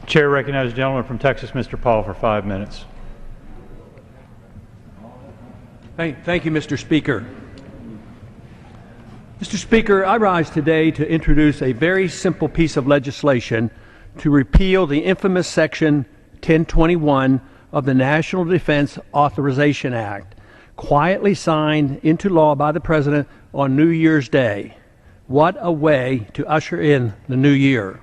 Chair recognizes the gentleman from Texas, Mr. Paul, for 5 minutes. Thank you, Mr. Speaker. Mr. Speaker, I rise today to introduce a very simple piece of legislation to repeal the infamous Section 1021 of the National Defense Authorization Act, quietly signed into law by the President on New Year's Day. What a way to usher in the new year.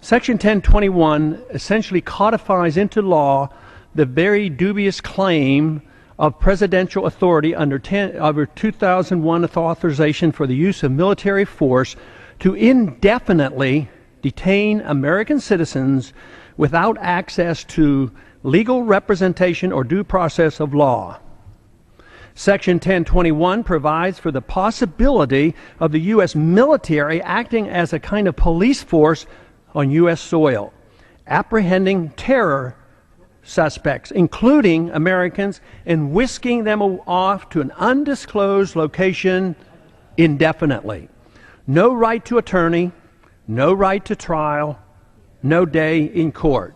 Section 1021 essentially codifies into law the very dubious claim of presidential authority under 2001 authorization for the use of military force to indefinitely detain American citizens without access to legal representation or due process of law. Section 1021 provides for the possibility of the U.S. military acting as a kind of police force on U.S. soil, apprehending terror suspects, including Americans, and whisking them off to an undisclosed location indefinitely. No right to attorney, no right to trial, no day in court.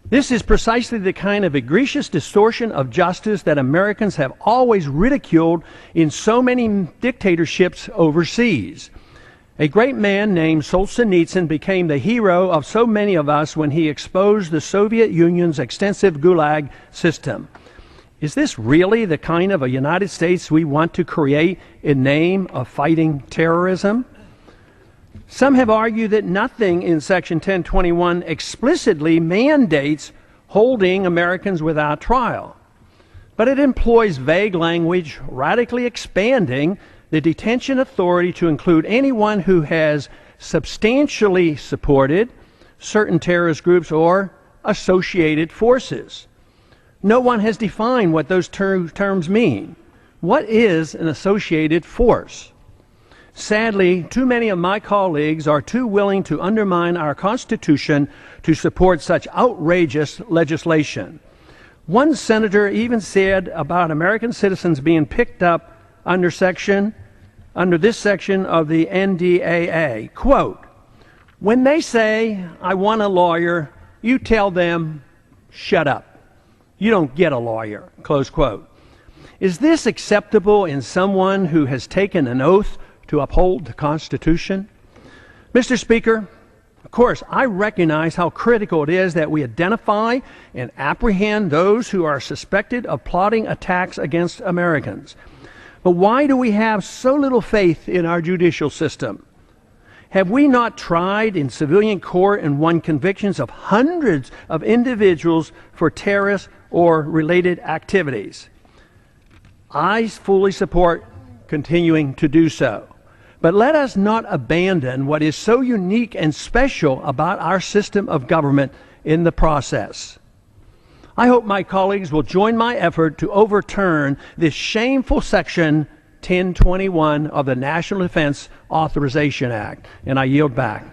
This is precisely the kind of egregious distortion of justice that Americans have always ridiculed in so many dictatorships overseas. A great man named Solzhenitsyn became the hero of so many of us when he exposed the Soviet Union's extensive Gulag system. Is this really the kind of a United States we want to create in name of fighting terrorism? Some have argued that nothing in Section 1021 explicitly mandates holding Americans without trial, but it employs vague language, radically expanding the detention authority to include anyone who has substantially supported certain terrorist groups or associated forces. No one has defined what those terms mean. What is an associated force? Sadly, too many of my colleagues are too willing to undermine our Constitution to support such outrageous legislation. One senator even said about American citizens being picked up under this section of the NDAA, quote, "When they say, 'I want a lawyer,' you tell them, 'Shut up. You don't get a lawyer,'" close quote. Is this acceptable in someone who has taken an oath to uphold the Constitution? Mr. Speaker, of course, I recognize how critical it is that we identify and apprehend those who are suspected of plotting attacks against Americans. But why do we have so little faith in our judicial system? Have we not tried in civilian court and won convictions of hundreds of individuals for terrorist or related activities? I fully support continuing to do so. But let us not abandon what is so unique and special about our system of government in the process. I hope my colleagues will join my effort to overturn this shameful Section 1021 of the National Defense Authorization Act. And I yield back.